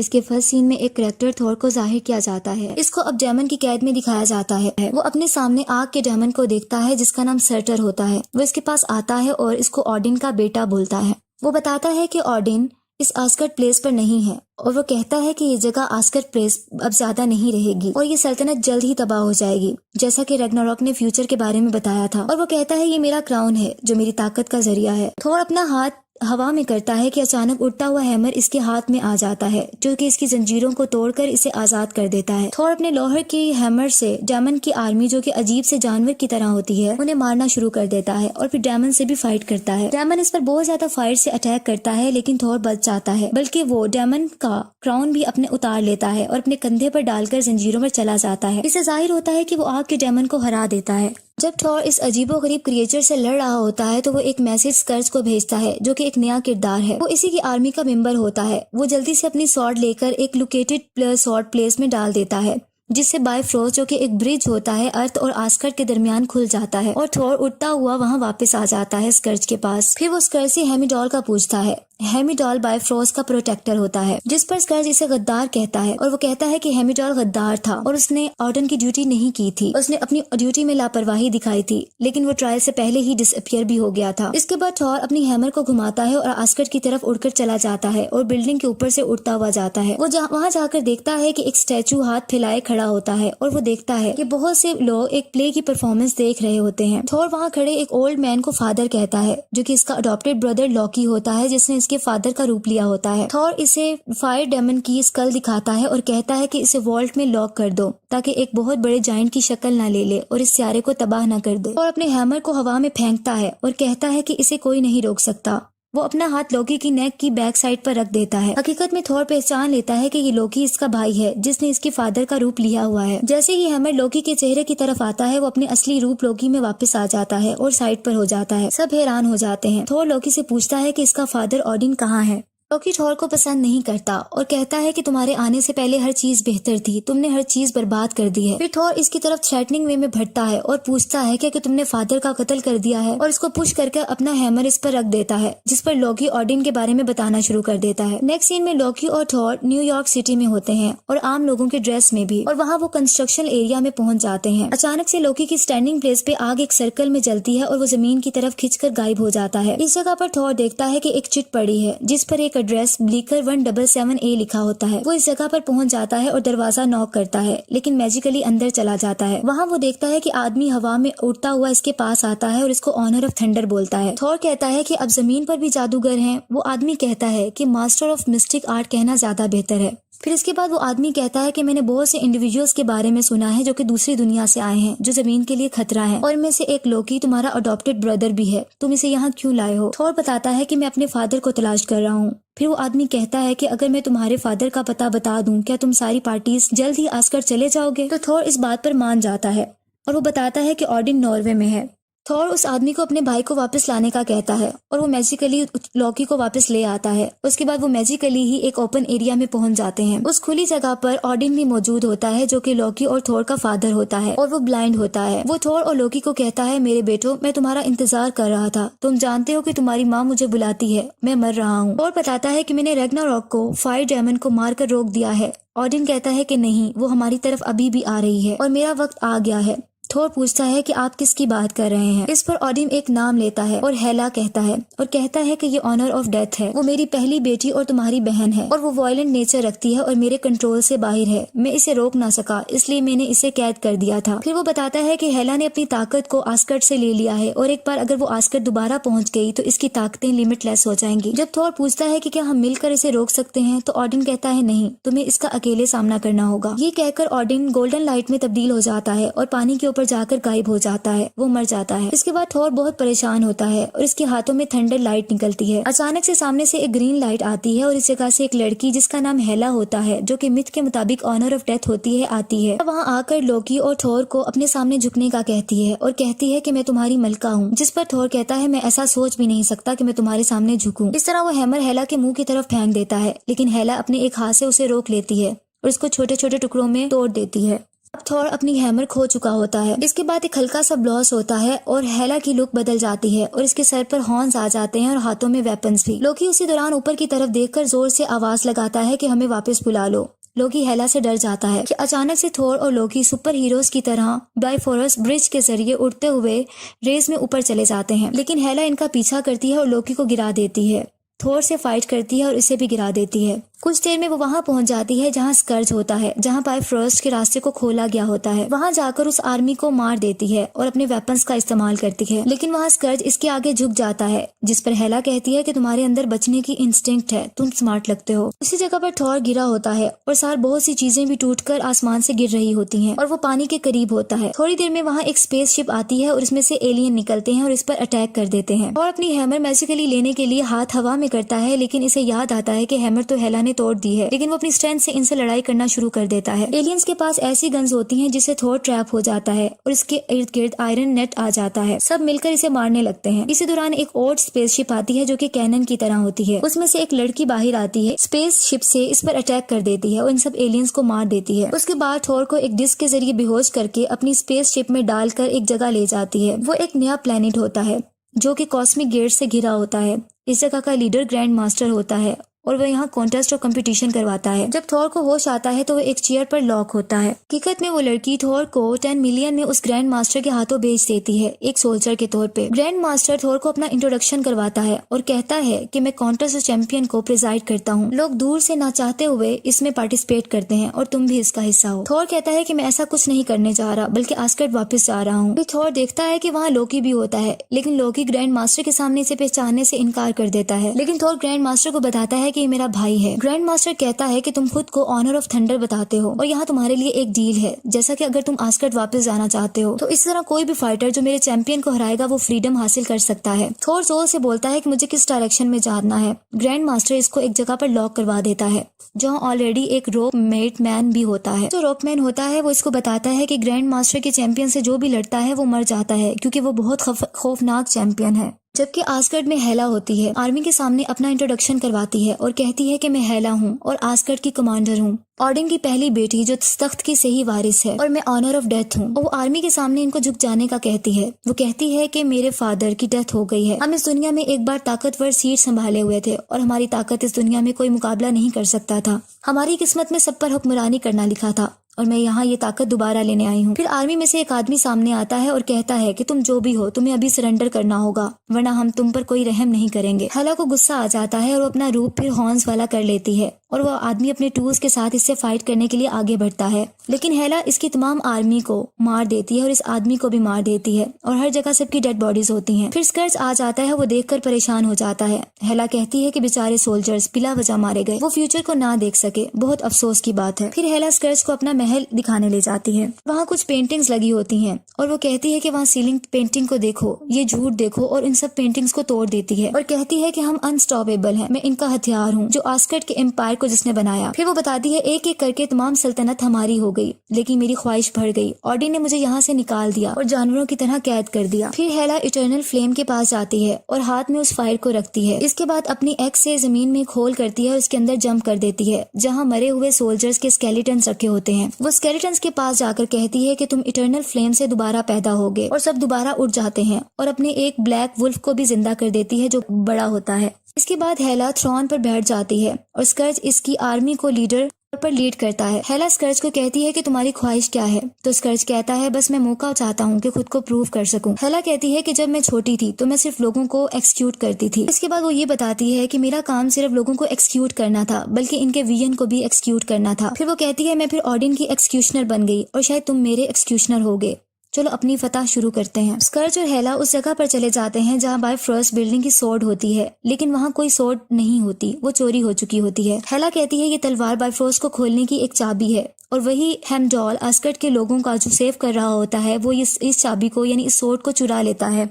इसके first scene में एक कैरेक्टर थॉर को जाहिर किया जाता है। इसको अब डेमन की कैद में दिखाया जाता है। वो अपने सामने आग के डेमन को देखता है जिसका नाम सर्टर होता है। वो इसके पास आता है और इसको ऑडिन का बेटा बोलता है। वो बताता है कि ऑडिन इस आस्कर्ड प्लेस पर नहीं है और वो कहता है कि ये जगह आस्कर्ड प्लेस अब ज्यादा नहीं रहेगी और ये सल्तनत जल्द ही तबाह हो जाएगी, जैसा कि रैग्नारॉक ने फ्यूचर के बारे में बताया था। और वो कहता है ये मेरा क्राउन है जो मेरी ताकत का जरिया है। थोर अपना हाथ हवा में करता है कि अचानक उड़ता हुआ हैमर इसके हाथ में आ जाता है जो कि इसकी जंजीरों को तोड़कर इसे आजाद कर देता है। थोर अपने लोहर की हैमर से डेमन की आर्मी जो कि अजीब से जानवर की तरह होती है उन्हें मारना शुरू कर देता है और फिर डेमन से भी फाइट करता है। डेमन इस पर बहुत ज्यादा फाइट से अटैक करता है लेकिन थोर बच जाता है, बल्कि वो डेमन का क्राउन भी अपने उतार लेता है और अपने कंधे पर डालकर जंजीरों पर चला जाता है। इससे जाहिर होता है कि वो आग के डेमन को हरा देता है। जब थॉर इस अजीबोगरीब क्रिएचर से लड़ रहा होता है तो वो एक मैसेज स्कर्ज को भेजता है जो कि एक नया किरदार है। वो इसी की आर्मी का मेंबर होता है। वो जल्दी से अपनी स्वॉर्ड लेकर एक लोकेटेड स्वॉर्ड प्लेस में डाल देता है जिससे बायफ्रोस्ट जो कि एक ब्रिज होता है अर्थ और आस्कर्ड के दरमियान खुल जाता है और थॉर उड़ता हुआ वहाँ वापस आ जाता है स्कर्ज के पास। फिर वो स्कर्ज से हेमिडॉल का पूछता है। हेमिडॉल बायफ्रोस्ट का प्रोटेक्टर होता है, जिस पर स्कर्ज इसे गद्दार कहता है और वो कहता है कि हेमिडॉल गद्दार था और उसने ऑर्डन की ड्यूटी नहीं की थी। उसने अपनी ड्यूटी में लापरवाही दिखाई थी लेकिन वो ट्रायल से पहले ही डिसअपियर भी हो गया था। इसके बाद थॉर अपनी हैमर को घुमाता है और आस्कर्ड की तरफ उड़कर चला जाता है और बिल्डिंग के ऊपर से उड़ता हुआ जाता है। वो वहाँ जाकर देखता है कि एक स्टैचू हाथ फैलाए खड़ा होता है और वो देखता है कि बहुत से लोग एक प्ले की परफॉर्मेंस देख रहे होते हैं। थॉर वहाँ खड़े एक ओल्ड मैन को फादर कहता है जो कि इसका अडॉप्टेड ब्रदर लॉकी होता है जिसने इसके फादर का रूप लिया होता है। थॉर इसे फायर डेमन की स्कल दिखाता है और कहता है कि इसे वॉल्ट में लॉक कर दो ताकि एक बहुत बड़े जायंट की शक्ल ना ले ले और इस सियारे को तबाह ना कर दे। और अपने हैमर को हवा में फेंकता है और कहता है कि इसे कोई नहीं रोक सकता। वो अपना हाथ लोकी की नेक की बैक साइड पर रख देता है। हकीकत में थॉर पहचान लेता है कि ये लोकी इसका भाई है जिसने इसके फादर का रूप लिया हुआ है। जैसे ही हैमर लोकी के चेहरे की तरफ आता है वो अपने असली रूप लोकी में वापस आ जाता है और साइड पर हो जाता है। सब हैरान हो जाते हैं। थॉर लोकी से पूछता है कि इसका फादर ऑडिन कहाँ है। लोकी थॉर को पसंद नहीं करता और कहता है कि तुम्हारे आने से पहले हर चीज बेहतर थी, तुमने हर चीज बर्बाद कर दी है। फिर थॉर इसकी तरफ थ्रेटनिंग वे में बढ़ता है और पूछता है कि तुमने फादर का कत्ल कर दिया है और इसको पुश करके अपना हैमर इस पर रख देता है जिस पर लोकी ऑडिन के बारे में बताना शुरू कर देता है। नेक्स्ट सीन में लोकी और थॉर न्यूयॉर्क सिटी में होते हैं और आम लोगों के ड्रेस में भी, और वहाँ वो कंस्ट्रक्शन एरिया में पहुंच जाते हैं। अचानक से लोकी की स्टैंडिंग प्लेस पे आग एक सर्कल में जलती है और वो जमीन की तरफ खिंचकर गायब हो जाता है। इस जगह पर थॉर देखता है कि एक चिट पड़ी है जिस पर एक एड्रेस ब्लीकर 177A लिखा होता है। वो इस जगह पर पहुंच जाता है और दरवाजा नॉक करता है लेकिन मैजिकली अंदर चला जाता है। वहाँ वो देखता है कि आदमी हवा में उड़ता हुआ इसके पास आता है और इसको ऑनर ऑफ थंडर बोलता है। थॉर कहता है कि अब जमीन पर भी जादूगर हैं। वो आदमी कहता है कि मास्टर ऑफ मिस्टिक आर्ट कहना ज्यादा बेहतर है। फिर इसके बाद वो आदमी कहता है कि मैंने बहुत से इंडिविजुअल्स के बारे में सुना है जो कि दूसरी दुनिया से आए हैं जो जमीन के लिए खतरा है और इनमें से एक लोकी तुम्हारा अडॉप्टेड ब्रदर भी है। तुम इसे यहाँ क्यों लाए हो? थॉर बताता है कि मैं अपने फादर को तलाश कर रहा हूँ। फिर वो आदमी कहता है कि अगर मैं तुम्हारे फादर का पता बता दूं क्या तुम सारी पार्टीज जल्द ही आस्कर चले जाओगे? तो थॉर इस बात पर मान जाता है और वो बताता है कि ऑडिन नॉर्वे में है। थॉर उस आदमी को अपने भाई को वापस लाने का कहता है और वो मैजिकली लॉकी को वापस ले आता है। उसके बाद वो मैजिकली ही एक ओपन एरिया में पहुंच जाते हैं। उस खुली जगह पर ऑडिन भी मौजूद होता है जो कि लॉकी और थॉर का फादर होता है और वो ब्लाइंड होता है। वो थॉर और लॉकी को कहता है मेरे बेटो, मैं तुम्हारा इंतजार कर रहा था। तुम जानते हो कि तुम्हारी माँ मुझे बुलाती है, मैं मर रहा हूँ। थॉर बताता है कि मैंने रैग्नारॉक को फायर डेमन को मारकर रोक दिया है। ऑडिन कहता है कि नहीं, वो हमारी तरफ अभी भी आ रही है और मेरा वक्त आ गया है। थॉर पूछता है कि आप किसकी बात कर रहे हैं? इस पर ऑडिन एक नाम लेता है और हेला कहता है और कहता है कि ये ऑनर ऑफ डेथ है। वो मेरी पहली बेटी और तुम्हारी बहन है और वो वायलेंट नेचर रखती है और मेरे कंट्रोल से बाहर है। मैं इसे रोक ना सका इसलिए मैंने इसे कैद कर दिया था। फिर वो बताता है कि हेला ने अपनी ताकत को आस्कर्ड से ले लिया है और एक बार अगर वो आस्कर्ड दोबारा पहुंच गई तो इसकी ताकतें लिमिटलेस हो जाएंगी। जब थॉर पूछता है कि क्या हम मिलकर इसे रोक सकते हैं तो ऑडिन कहता है नहीं, तुम्हें इसका अकेले सामना करना होगा। ये कहकर ऑडिन गोल्डन लाइट में तब्दील हो जाता है और पानी के ऊपर जाकर गायब हो जाता है। वो मर जाता है। इसके बाद थॉर बहुत परेशान होता है और इसके हाथों में थंडर लाइट निकलती है। अचानक से सामने से एक ग्रीन लाइट आती है और इस जगह से एक लड़की जिसका नाम हेला होता है जो कि मिथ के मुताबिक ऑनर ऑफ डेथ होती है आती है। वहाँ आकर लोकी और थॉर को अपने सामने झुकने का कहती है और कहती है कि मैं तुम्हारी मलका हूँ। जिस पर थॉर कहता है मैं ऐसा सोच भी नहीं सकता कि मैं तुम्हारे सामने झुकूं। इस तरह वो हैमर हेला के मुंह की तरफ फेंक देता है लेकिन हेला अपने एक हाथ से उसे रोक लेती है और उसको छोटे छोटे टुकड़ों में तोड़ देती है। अब थॉर अपनी हैमर खो चुका होता है। इसके बाद एक हल्का सा ब्लास्ट होता है और हेला की लुक बदल जाती है और इसके सर पर हॉर्न्स आ जाते हैं और हाथों में वेपन्स भी। लोकी उसी दौरान ऊपर की तरफ देखकर जोर से आवाज लगाता है कि हमें वापस बुला लो। लोकी हेला से डर जाता है कि अचानक से थोर और लोकी सुपर हीरोज की तरह बाइफोरस ब्रिज के जरिए उड़ते हुए रेस में ऊपर चले जाते हैं, लेकिन हेला इनका पीछा करती है और लोकी को गिरा देती है। थोर से फाइट करती है और इसे भी गिरा देती है। कुछ देर में वो वहां पहुंच जाती है जहां स्कर्ज होता है, जहां बाइफरोस्ट के रास्ते को खोला गया होता है। वहां जाकर उस आर्मी को मार देती है और अपने वेपन्स का इस्तेमाल करती है, लेकिन वहां स्कर्ज इसके आगे झुक जाता है, जिस पर हेला कहती है कि तुम्हारे अंदर बचने की इंस्टिंक्ट है, तुम स्मार्ट लगते हो। उसी जगह पर थॉर गिरा होता है और सार बहुत सी चीजें भी टूटकर आसमान से गिर रही होती हैं और वो पानी के करीब होता है। थोड़ी देर में वहाँ एक स्पेसशिप आती है और इसमें से एलियन निकलते हैं और इस पर अटैक कर देते हैं। और अपनी हैमर मैजिकली लेने के लिए हाथ हवा में करता है, लेकिन इसे याद आता है कि हैमर तो हेला ने तोड़ दी है, लेकिन वो अपनी स्ट्रेंथ से इनसे लड़ाई करना शुरू कर देता है। एलियंस के पास ऐसी गन्स होती हैं जिससे थोर ट्रैप हो जाता है और इसके इर्द गिर्द आयरन नेट आ जाता है। सब मिलकर इसे मारने लगते हैं। इसी दौरान एक और स्पेसशिप आती है जो कि कैनन की तरह होती है। उसमें से एक लड़की बाहर आती है, स्पेसशिप से इस पर अटैक कर देती है और इन सब एलियंस को मार देती है। उसके बाद थोर को एक डिस्क के जरिए बेहोश करके अपनी स्पेसशिप में डालकर एक जगह ले जाती है। वो एक नया प्लेनेट होता है जो कि कॉस्मिक गेट से घिरा होता है। इस जगह का लीडर ग्रैंड मास्टर होता है और वह यहाँ कॉन्टेस्ट और कंपटीशन करवाता है। जब थॉर को होश आता है तो वो एक चेयर पर लॉक होता है। हकीकत में वो लड़की थॉर को 10 मिलियन में उस ग्रैंड मास्टर के हाथों भेज देती है, एक सोल्जर के तौर पे। ग्रैंड मास्टर थॉर को अपना इंट्रोडक्शन करवाता है और कहता है कि मैं कॉन्टेस्ट चैंपियन को प्रिजाइड करता हूँ। लोग दूर से ना चाहते हुए इसमें पार्टिसिपेट करते हैं और तुम भी इसका हिस्सा हो। थॉर कहता है कि मैं ऐसा कुछ नहीं करने जा रहा, बल्कि आस्गर्ड वापस जा रहा हूँ। थॉर देखता है कि वहाँ लोकी भी होता है, लेकिन लोकी ग्रैंड मास्टर के सामने इसे पहचानने से इनकार कर देता है। लेकिन थॉर ग्रैंड मास्टर को बताता है कि मेरा भाई है। ग्रैंड मास्टर कहता है कि तुम खुद को ऑनर ऑफ थंडर बताते हो और यहाँ तुम्हारे लिए एक डील है, जैसा कि अगर तुम आस्गर्ड वापस जाना चाहते हो तो इस तरह कोई भी फाइटर जो मेरे चैंपियन को हराएगा वो फ्रीडम हासिल कर सकता है। थोर जोर से बोलता है कि मुझे किस डायरेक्शन में जाना है। ग्रैंड मास्टर इसको एक जगह पर लॉक करवा देता है जहाँ ऑलरेडी एक रोप मेट मैन भी होता है। जो रोप मैन होता है वो इसको बताता है कि ग्रैंड मास्टर के चैंपियन से जो भी लड़ता है वो मर जाता है, क्योंकि वो बहुत खौफनाक चैंपियन है। जबकि आस्गर्ड में हेला होती है, आर्मी के सामने अपना इंट्रोडक्शन करवाती है और कहती है कि मैं हेला हूँ और आस्गर्ड की कमांडर हूँ, ऑडिन की पहली बेटी जो तख्त की सही वारिस है, और मैं ऑनर ऑफ डेथ हूँ। वो आर्मी के सामने इनको झुक जाने का कहती है। वो कहती है कि मेरे फादर की डेथ हो गई है, हम इस दुनिया में एक बार ताकतवर सीट संभाले हुए थे और हमारी ताकत इस दुनिया में कोई मुकाबला नहीं कर सकता था। हमारी किस्मत में सब पर हुक्मरानी करना लिखा था और मैं यहाँ ये ताकत दोबारा लेने आई हूँ। फिर आर्मी में से एक आदमी सामने आता है और कहता है कि तुम जो भी हो तुम्हें अभी सरेंडर करना होगा, वरना हम तुम पर कोई रहम नहीं करेंगे। हेला को गुस्सा आ जाता है और वो अपना रूप फिर हॉर्न्स वाला कर लेती है और वो आदमी अपने टूल्स के साथ इससे फाइट करने के लिए आगे बढ़ता है, लेकिन हेला इसकी तमाम आर्मी को मार देती है और इस आदमी को भी मार देती है और हर जगह सबकी डेड बॉडीज होती हैं। फिर स्कर्ज आ जाता है, वो देखकर परेशान हो जाता है। हेला कहती है कि बेचारे सोल्जर्स बिला वजह मारे गए, वो फ्यूचर को ना देख सके, बहुत अफसोस की बात है। फिर हेला स्कर्ज को अपना महल दिखाने ले जाती है। वहाँ कुछ पेंटिंग्स लगी होती हैं और वो कहती है कि वहाँ सीलिंग पेंटिंग को देखो, ये झूठ देखो, और इन सब पेंटिंग्स को तोड़ देती है और कहती है कि हम अनस्टॉपेबल हैं, मैं इनका हथियार हूँ, जो आस्गर्ड के एम्पायर को जिसने बनाया। फिर वो बताती है एक एक करके तमाम सल्तनत हमारी हो गई, लेकिन मेरी ख्वाहिश भर गई। ऑडिन ने मुझे यहाँ से निकाल दिया और जानवरों की तरह कैद कर दिया। फिर हेला इटर्नल फ्लेम के पास जाती है और हाथ में उस फायर को रखती है। इसके बाद अपनी एक्स से जमीन में खोल करती है और उसके अंदर जंप कर देती है जहाँ मरे हुए सोल्जर्स के स्केलेटन्स रखे होते हैं। वो स्केलेटन्स के पास जाकर कहती है कि तुम इटर्नल फ्लेम से दोबारा पैदा होगे, और सब दोबारा उड़ जाते हैं और अपने एक ब्लैक वुल्फ को भी जिंदा कर देती है जो बड़ा होता है। इसके बाद हेला थ्रोन पर बैठ जाती है और स्कर्ज इसकी आर्मी को लीडर पर लीड करता है। हेला स्कर्ज को कहती है कि तुम्हारी ख्वाहिश क्या है, तो स्कर्ज कहता है बस मैं मौका चाहता हूँ कि खुद को प्रूव कर सकूं। हेला कहती है कि जब मैं छोटी थी तो मैं सिर्फ लोगों को एक्सक्यूट करती थी। इसके बाद वो ये बताती है कि मेरा काम सिर्फ लोगों को एक्सक्यूट करना था, बल्कि इनके विजन को भी एक्सक्यूट करना था। फिर वो कहती है मैं फिर ऑडिन की एक्सक्यूशनर बन गई और शायद तुम मेरे एक्सक्यूशनर होगे। चलो अपनी फतह शुरू करते हैं। स्कर्ज और हेला उस जगह पर चले जाते हैं जहाँ बाइफरोस्ट बिल्डिंग की सोर्ड होती है, लेकिन वहाँ कोई सोर्ड नहीं होती, वो चोरी हो चुकी होती है। हेला कहती है ये तलवार बाइफरोस्ट को खोलने की एक चाबी है और वही हेमडॉल आस्गर्ड के लोगों का जो सेव कर रहा होता है वो इस चाबी को यानी इस सोर्ड को चुरा लेता है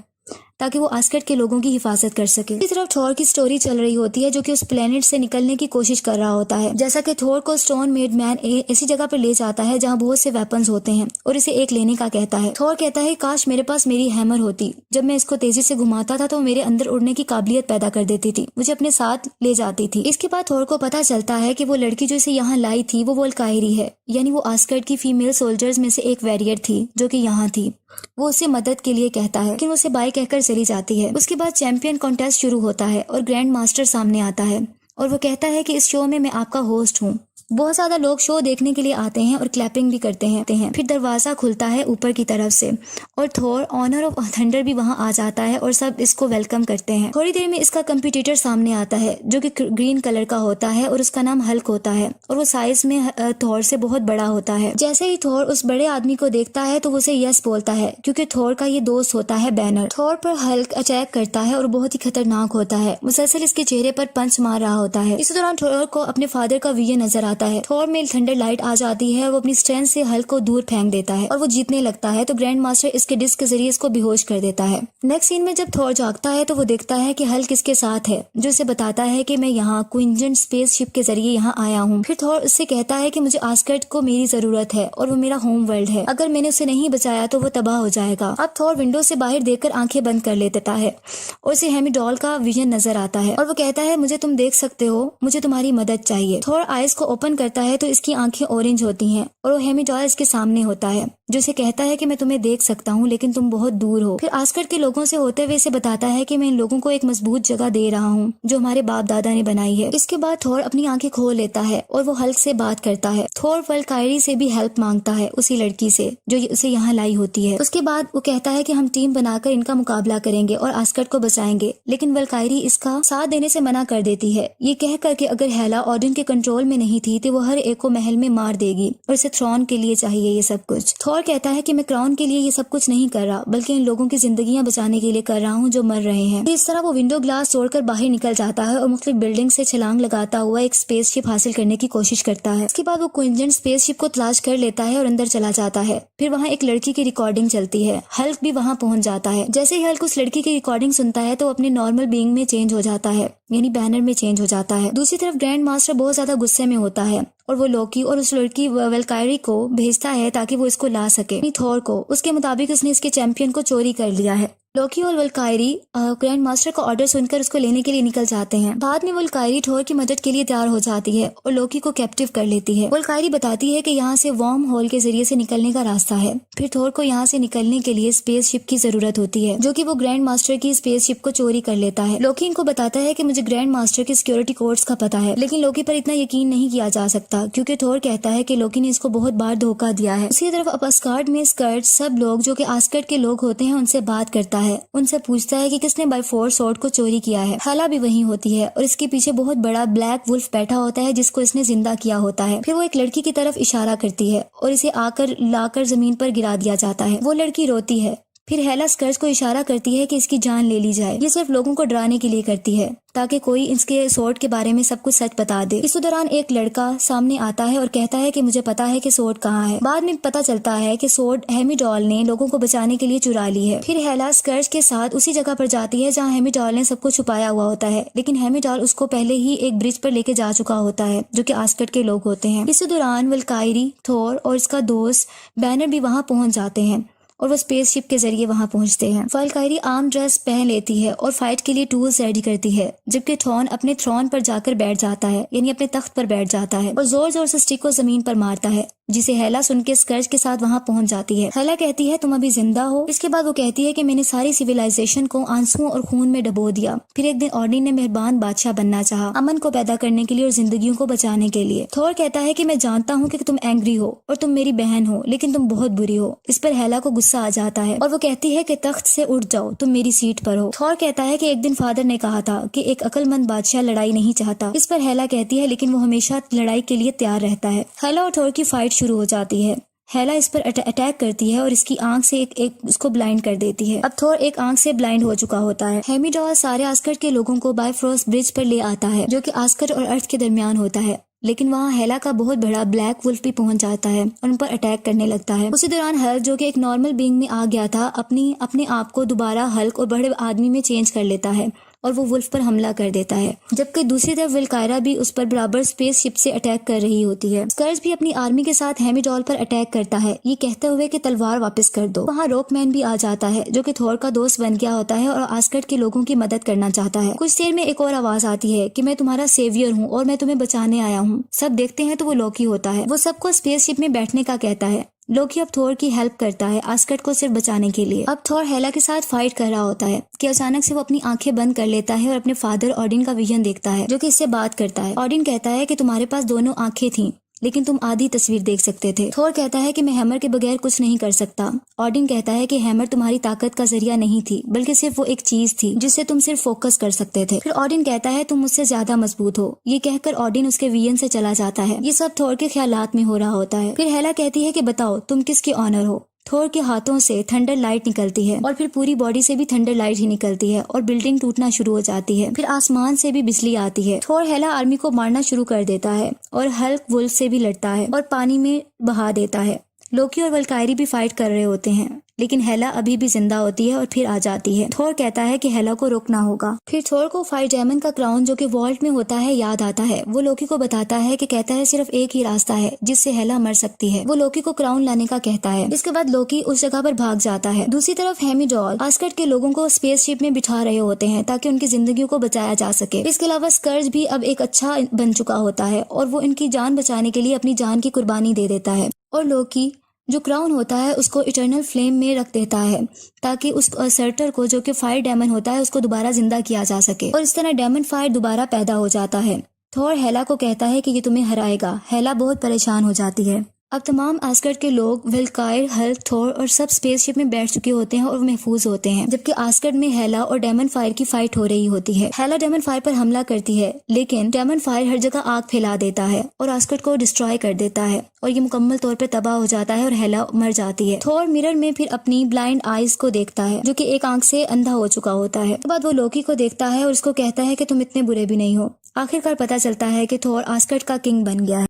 ताकि वो आस्कर्ड के लोगों की हिफाजत कर सके। इसी तरफ थॉर की स्टोरी चल रही होती है जो कि उस प्लेनेट से निकलने की कोशिश कर रहा होता है। जैसा कि थॉर को स्टोन मेड मैन ऐसी जगह पर ले जाता है जहाँ बहुत से वेपन्स होते हैं और इसे एक लेने का कहता है। थॉर कहता है काश मेरे पास मेरी हैमर होती, जब मैं इसको तेजी से घुमाता था तो मेरे अंदर उड़ने की काबिलियत पैदा कर देती थी, मुझे अपने साथ ले जाती थी। इसके बाद थॉर को पता चलता है कि वो लड़की जो इसे यहाँ लाई थी वो वल्कायरी है, यानी वो आस्कर्ड की फीमेल सोल्जर्स में से एक वैरियर थी जो कि यहाँ थी। वो उसे मदद के लिए कहता है लेकिन वो उसे बाय कहकर चली जाती है। उसके बाद चैंपियन कॉन्टेस्ट शुरू होता है और ग्रैंड मास्टर सामने आता है और वो कहता है कि इस शो में मैं आपका होस्ट हूँ। बहुत ज्यादा लोग शो देखने के लिए आते हैं और क्लैपिंग भी करते हैं। फिर दरवाजा खुलता है ऊपर की तरफ से और थॉर ऑनर ऑफ थंडर भी वहां आ जाता है और सब इसको वेलकम करते हैं। थोड़ी देर में इसका कंपटीटर सामने आता है जो कि ग्रीन कलर का होता है और उसका नाम हल्क होता है और वो साइज में थॉर से बहुत बड़ा होता है। जैसे ही थॉर उस बड़े आदमी को देखता है तो वो उसे यस बोलता है क्योंकि थॉर का ये दोस्त होता है बैनर। थॉर पर हल्क अटैक करता है और बहुत ही खतरनाक होता है, मुसलसल इसके चेहरे पर पंच मार रहा होता है। इसी दौरान थॉर को अपने फादर का विजन नजर आता है। थॉर में थंडर लाइट आ जाती है, वो अपनी स्ट्रेंथ से हल्क को दूर फेंक देता है और वो जीतने लगता है तो ग्रैंड मास्टर इसके डिस्क के जरिए इसको बेहोश कर देता है। नेक्स्ट सीन में जब थॉर जागता है तो वो देखता है कि हल्क इसके साथ है जो इसे बताता है कि मैं यहाँ क्विंजन स्पेसशिप के जरिए यहाँ आया हूँ। फिर थॉर उससे कहता है कि मुझे आस्कर्ड को मेरी जरूरत है और वो मेरा होम वर्ल्ड है, अगर मैंने उसे नहीं बचाया तो वो तबाह हो जाएगा। अब थॉर विंडो से बाहर देखकर आंखें बंद कर लेता है और उसे हेमिडॉल का विजन नजर आता है और वो कहता है मुझे तुम देख सकते हो, मुझे तुम्हारी मदद चाहिए। थॉर आइज को ओपन करता है तो इसकी आंखें ऑरेंज होती हैं और वो हेमिडॉल इसके सामने होता है जो इसे कहता है कि मैं तुम्हें देख सकता हूँ लेकिन तुम बहुत दूर हो। फिर आस्कर्ड के लोगों से होते हुए इसे बताता है कि मैं इन लोगों को एक मजबूत जगह दे रहा हूँ जो हमारे बाप दादा ने बनाई है। इसके बाद थॉर अपनी आंखें खोल लेता है और वो हल्क से बात करता है। थॉर वल्कायरी से भी हेल्प मांगता है, उसी लड़की से जो उसे यहाँ लाई होती है। उसके बाद वो कहता है कि हम टीम बनाकर इनका मुकाबला करेंगे और आस्कर्ड को बचाएंगे, लेकिन वल्कायरी इसका साथ देने से मना कर देती है, ये कह कर कि अगर हेला ऑडिन के कंट्रोल में नहीं थी तो वो हर एक को महल में मार देगी और इसे थ्रोन के लिए चाहिए ये सब कुछ। थॉर कहता है कि मैं क्राउन के लिए ये सब कुछ नहीं कर रहा बल्कि इन लोगों की जिंदगियां बचाने के लिए कर रहा हूँ जो मर रहे हैं। इस तरह वो विंडो ग्लास तोड़कर बाहर निकल जाता है और मुख्तलिफ बिल्डिंग से छलांग लगाता हुआ एक स्पेसशिप हासिल करने की कोशिश करता है। इसके बाद वो क्विंजन स्पेसशिप को तलाश कर लेता है और अंदर चला जाता है। फिर वहाँ एक लड़की की रिकॉर्डिंग चलती है, हल्क भी वहाँ पहुंच जाता है। जैसे ही हल्क उस लड़की की रिकॉर्डिंग सुनता है तो अपने नॉर्मल बीइंग में चेंज हो जाता है, यानी बैनर में चेंज हो जाता है। दूसरी तरफ ग्रैंड मास्टर बहुत ज्यादा गुस्से में होता है और वो लोकी और उस लड़की वल्कायरी को भेजता है ताकि वो इसको ला सके थॉर को। उसके मुताबिक उसने इसके चैंपियन को चोरी कर लिया है। लोकी और वल्कायरी ग्रैंड मास्टर का ऑर्डर सुनकर उसको लेने के लिए निकल जाते हैं। बाद में वल्कायरी थॉर की मदद के लिए तैयार हो जाती है और लोकी को कैप्टिव कर लेती है। वल्कायरी बताती है कि यहाँ से वार्म होल के जरिए से निकलने का रास्ता है। फिर थॉर को यहाँ से निकलने के लिए स्पेसशिप की जरूरत होती है जो कि वो ग्रैंड मास्टर की स्पेसशिप को चोरी कर लेता है। लोकी इनको बताता है कि मुझे ग्रैंड मास्टर के सिक्योरिटी कोड्स का पता है, लेकिन लोकी पर इतना यकीन नहीं किया जा सकता क्योंकि थॉर कहता है कि लोकी ने इसको बहुत बार धोखा दिया है। उसी तरफ अब अस्गार्ड में स्कर्ट सब लोग जो कि आस्कर्ड के लोग होते हैं उनसे बात करता है, उनसे पूछता है कि किसने बाय फोर्स स्वॉर्ड को चोरी किया है। हेला भी वहीं होती है और इसके पीछे बहुत बड़ा ब्लैक वुल्फ बैठा होता है जिसको इसने जिंदा किया होता है। फिर वो एक लड़की की तरफ इशारा करती है और इसे आकर लाकर जमीन पर गिरा दिया जाता है। वो लड़की रोती है। फिर हेला स्कर्ज को इशारा करती है कि इसकी जान ले ली जाए। ये सिर्फ लोगों को डराने के लिए करती है ताकि कोई इसके स्वॉर्ड के बारे में सब कुछ सच बता दे। इस दौरान एक लड़का सामने आता है और कहता है कि मुझे पता है कि स्वॉर्ड कहाँ है। बाद में पता चलता है कि स्वॉर्ड हेमिडॉल ने लोगों को बचाने के लिए चुरा ली है। फिर हेला स्कर्ज के साथ उसी जगह पर जाती है जहाँ हेमिडॉल ने सबको छुपाया हुआ होता है, लेकिन हेमिडॉल उसको पहले ही एक ब्रिज पर लेके जा चुका होता है जो कि आस्कर्ड के लोग होते हैं। इस दौरान वल्कायरी, थॉर और इसका दोस्त बैनर भी वहाँ पहुंच जाते हैं और वो स्पेसशिप के जरिए वहां पहुंचते हैं। वल्कायरी आर्म ड्रेस पहन लेती है और फाइट के लिए टूल्स रेडी करती है, जबकि थ्रोन अपने थ्रोन पर जाकर बैठ जाता है, यानी अपने तख्त पर बैठ जाता है और जोर जोर से स्टिक को जमीन पर मारता है, जिसे हेला सुन के स्कर्ज के साथ वहां पहुंच जाती है। हेला कहती है तुम अभी जिंदा हो। इसके बाद वो कहती है कि मैंने सारी सिविलाइजेशन को आंसुओं और खून में डबो दिया। फिर एक दिन ऑडिन ने मेहरबान बादशाह बनना चाहा, अमन को पैदा करने के लिए और जिंदगियों को बचाने के लिए। थॉर कहता है कि मैं जानता हूँ कि तुम एंग्री हो और तुम मेरी बहन हो, लेकिन तुम बहुत बुरी हो। इस पर हेला को गुस्सा आ जाता है और वो कहती है कि तख्त से उठ जाओ, तुम मेरी सीट पर हो। थॉर कहता है कि एक दिन फादर ने कहा था कि एक अक्लमंद बादशाह लड़ाई नहीं चाहता। इस पर हेला कहती है लेकिन वो हमेशा लड़ाई के लिए तैयार रहता है। हेला और थॉर की फाइट शुरू हो जाती है। हेला इस पर अटैक करती है और इसकी आंख से एक उसको ब्लाइंड कर देती है। अब थॉर एक आंख से ब्लाइंड हो चुका होता है। हेमिडॉल सारे आस्कर्ड के लोगों को बायफ्रोस्ट ब्रिज पर ले आता है जो कि आस्कर्ड और अर्थ के दरमियान होता है। लेकिन वहाँ हेला का बहुत बड़ा ब्लैक वुल्फ भी पहुंच जाता है और उन पर अटैक करने लगता है। उसी दौरान हल्क, जो कि एक नॉर्मल बीइंग में आ गया था, अपने आप को दोबारा हल्क और बड़े आदमी में चेंज कर लेता है और वो वुल्फ पर हमला कर देता है। जबकि दूसरी तरफ विल्कायरा भी उस पर बराबर स्पेसशिप से अटैक कर रही होती है। स्कर्ज भी अपनी आर्मी के साथ हेमीडॉल पर अटैक करता है, ये कहते हुए कि तलवार वापस कर दो। वहाँ रॉकमैन भी आ जाता है, जो कि थोर का दोस्त बन गया होता है और आस्गर्ड के लोगों की मदद करना चाहता है। कुछ देर में एक और आवाज आती है कि मैं तुम्हारा सेवियर हूँ और मैं तुम्हें बचाने आया हूँ। सब देखते हैं तो वो लोकी होता है। वो सबको स्पेसशिप में बैठने का कहता है। लोकी अब थोर की हेल्प करता है आस्गर्ड को सिर्फ बचाने के लिए। अब थोर हेला के साथ फाइट कर रहा होता है कि अचानक से वो अपनी आंखें बंद कर लेता है और अपने फादर ऑडिन का विजन देखता है, जो कि इससे बात करता है। ऑडिन कहता है कि तुम्हारे पास दोनों आंखें थीं, लेकिन तुम आधी तस्वीर देख सकते थे। थोर कहता है कि मैं हैमर के बगैर कुछ नहीं कर सकता। ऑडिन कहता है कि हैमर तुम्हारी ताकत का जरिया नहीं थी, बल्कि सिर्फ वो एक चीज थी जिससे तुम सिर्फ फोकस कर सकते थे। फिर ऑडिन कहता है तुम मुझसे ज्यादा मजबूत हो। ये कहकर ऑडिन उसके विजन से चला जाता है। ये सब थोर के ख्यालात में हो रहा होता है। फिर हेला कहती है कि बताओ तुम किसकी ऑनर हो। थोर के हाथों से थंडर लाइट निकलती है और फिर पूरी बॉडी से भी थंडर लाइट ही निकलती है और बिल्डिंग टूटना शुरू हो जाती है। फिर आसमान से भी बिजली आती है। थोर हेला आर्मी को मारना शुरू कर देता है और हल्क वुल्फ से भी लड़ता है और पानी में बहा देता है। लोकी और वल्कायरी भी फाइट कर रहे होते हैं, लेकिन हेला अभी भी जिंदा होती है और फिर आ जाती है। थोर कहता है कि हेला को रोकना होगा। फिर थोर को फायर डायमंड का क्राउन, जो कि वॉल्ट में होता है, याद आता है। वो लोकी को बताता है कि कहता है सिर्फ एक ही रास्ता है जिससे हेला मर सकती है। वो लोकी को क्राउन लाने का कहता है। इसके बाद लोकी उस जगह पर भाग जाता है। दूसरी तरफ हेमीडॉल आस्गर्ड के लोगों को स्पेसशिप में बिठा रहे होते हैं ताकि उनकी जिंदगी को बचाया जा सके। इसके अलावा स्कर्ज भी अब एक अच्छा बन चुका होता है और वो इनकी जान बचाने के लिए अपनी जान की कुर्बानी दे देता है। और लोकी जो क्राउन होता है उसको इटर्नल फ्लेम में रख देता है ताकि उस सर्टर को, जो कि फायर डेमन होता है, उसको दोबारा जिंदा किया जा सके और इस तरह डेमन फायर दोबारा पैदा हो जाता है। थोर हेला को कहता है कि ये तुम्हें हराएगा। हेला बहुत परेशान हो जाती है। अब तमाम आस्गर्ड के लोग विल्कायर, हल्क, थोर और सब स्पेसशिप में बैठ चुके होते हैं और महफूज होते हैं, जबकि आस्गर्ड में हेला और डेमन फायर की फाइट हो रही होती है। हेला डेमन फायर पर हमला करती है, लेकिन डेमन फायर हर जगह आग फैला देता है और आस्गर्ड को डिस्ट्रॉय कर देता है और ये मुकम्मल तौर पर तबाह हो जाता है और हेला मर जाती है। थोर मिरर में फिर अपनी ब्लाइंड आईज को देखता है, जो कि एक आंख से अंधा हो चुका होता है। उसके बाद वो लोकी को देखता है और उसको कहता है कि तुम इतने बुरे भी नहीं हो। आखिरकार पता चलता है कि थोर आस्गर्ड का किंग बन गया है।